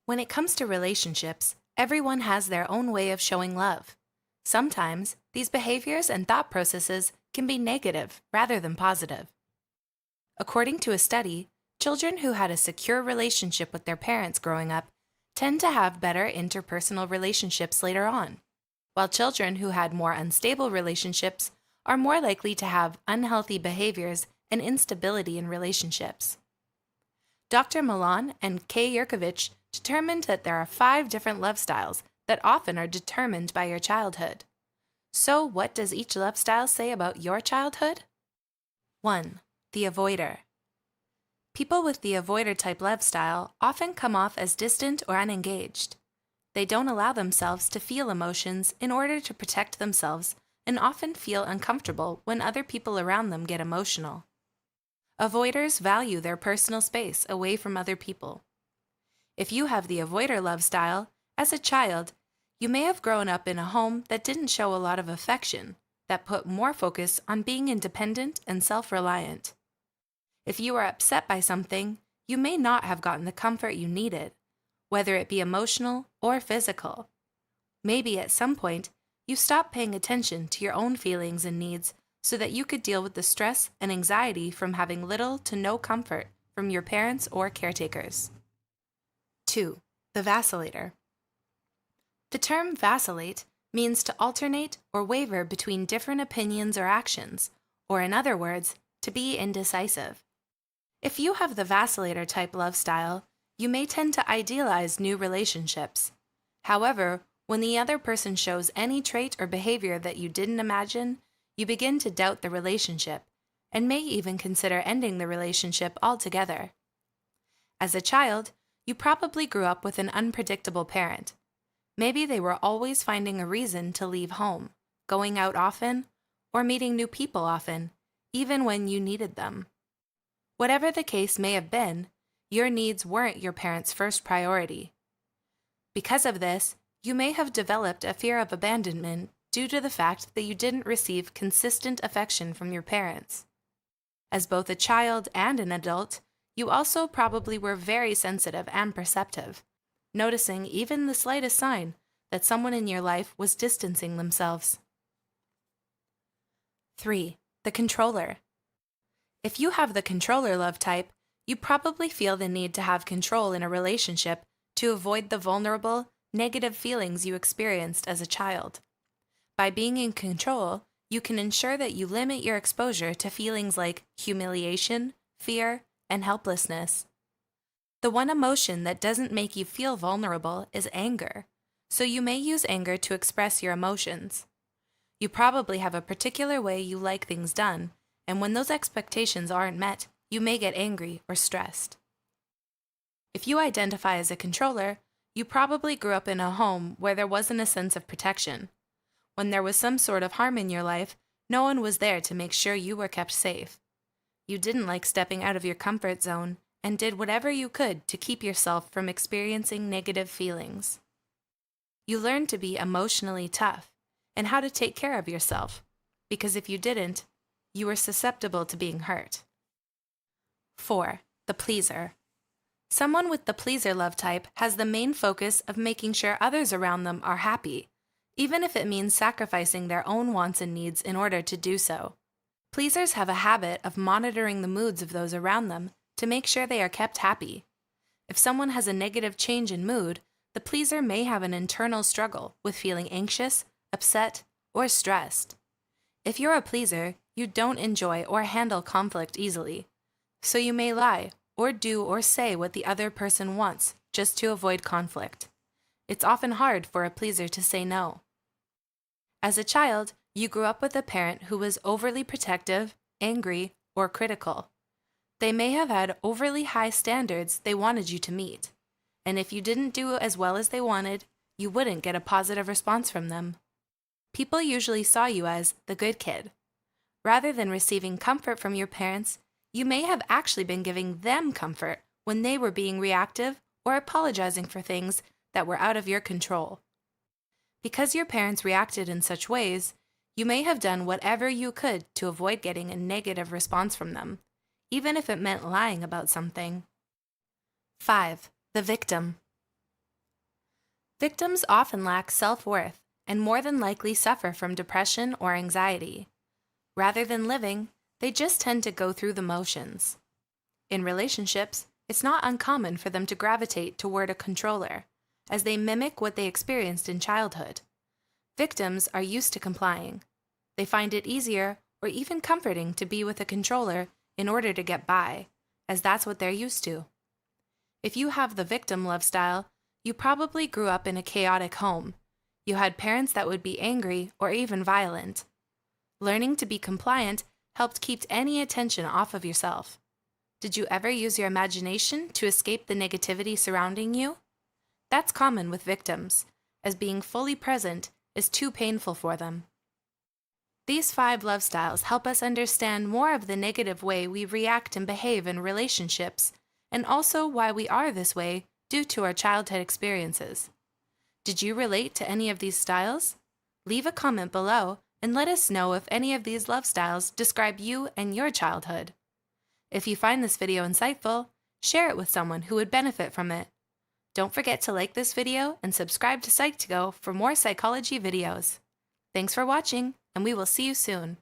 When it comes to relationships, everyone has their own way of showing love. Sometimes, these behaviors and thought processes can be negative rather than positive. According to a study, children who had a secure relationship with their parents growing up tend to have better interpersonal relationships later on, while children who had more unstable relationships are more likely to have unhealthy behaviors and instability in relationships. Dr. Milan and Kay Yurkovich determined that there are 5 different love styles that often are determined by your childhood. So, what does each love style say about your childhood? 1. The avoider. People with the avoider type love style often come off as distant or unengaged. They don't allow themselves to feel emotions in order to protect themselves and often feel uncomfortable when other people around them get emotional. Avoiders value their personal space away from other people. If you have the avoider love style, as a child, you may have grown up in a home that didn't show a lot of affection, that put more focus on being independent and self-reliant. If you are upset by something, you may not have gotten the comfort you needed, whether it be emotional or physical. Maybe at some point, you stopped paying attention to your own feelings and needs so that you could deal with the stress and anxiety from having little to no comfort from your parents or caretakers. 2. The vacillator. The term vacillate means to alternate or waver between different opinions or actions, or in other words, to be indecisive. If you have the vacillator type love style, you may tend to idealize new relationships. However, when the other person shows any trait or behavior that you didn't imagine, you begin to doubt the relationship, and may even consider ending the relationship altogether. As a child, you probably grew up with an unpredictable parent. Maybe they were always finding a reason to leave home, going out often, or meeting new people often, even when you needed them. Whatever the case may have been, your needs weren't your parents' first priority. Because of this, you may have developed a fear of abandonment due to the fact that you didn't receive consistent affection from your parents. As both a child and an adult, you also probably were very sensitive and perceptive, noticing even the slightest sign that someone in your life was distancing themselves. 3. The controller. If you have the controller love type, you probably feel the need to have control in a relationship to avoid the vulnerable, negative feelings you experienced as a child. By being in control, you can ensure that you limit your exposure to feelings like humiliation, fear, and helplessness. The one emotion that doesn't make you feel vulnerable is anger, so you may use anger to express your emotions. You probably have a particular way you like things done, and when those expectations aren't met, you may get angry or stressed. If you identify as a controller, you probably grew up in a home where there wasn't a sense of protection. When there was some sort of harm in your life, no one was there to make sure you were kept safe. You didn't like stepping out of your comfort zone and did whatever you could to keep yourself from experiencing negative feelings. You learned to be emotionally tough and how to take care of yourself, because if you didn't, you were susceptible to being hurt. 4. The pleaser. Someone with the pleaser love type has the main focus of making sure others around them are happy, even if it means sacrificing their own wants and needs in order to do so. Pleasers have a habit of monitoring the moods of those around them to make sure they are kept happy. If someone has a negative change in mood, the pleaser may have an internal struggle with feeling anxious, upset, or stressed. If you're a pleaser, you don't enjoy or handle conflict easily, so you may lie or do or say what the other person wants just to avoid conflict. It's often hard for a pleaser to say no. As a child, you grew up with a parent who was overly protective, angry, or critical. They may have had overly high standards they wanted you to meet, and if you didn't do as well as they wanted, you wouldn't get a positive response from them. People usually saw you as the good kid. Rather than receiving comfort from your parents, you may have actually been giving them comfort when they were being reactive or apologizing for things that were out of your control. Because your parents reacted in such ways, you may have done whatever you could to avoid getting a negative response from them, even if it meant lying about something. 5. The victim. Victims often lack self-worth and more than likely suffer from depression or anxiety. Rather than living, they just tend to go through the motions. In relationships, it's not uncommon for them to gravitate toward a controller, as they mimic what they experienced in childhood. Victims are used to complying. They find it easier or even comforting to be with a controller in order to get by, as that's what they're used to. If you have the victim love style, you probably grew up in a chaotic home. You had parents that would be angry or even violent. Learning to be compliant helped keep any attention off of yourself. Did you ever use your imagination to escape the negativity surrounding you? That's common with victims, as being fully present is too painful for them. These 5 love styles help us understand more of the negative way we react and behave in relationships, and also why we are this way due to our childhood experiences. Did you relate to any of these styles? Leave a comment below and let us know if any of these love styles describe you and your childhood. If you find this video insightful, share it with someone who would benefit from it. Don't forget to like this video and subscribe to Psych2Go for more psychology videos. Thanks for watching, and we will see you soon.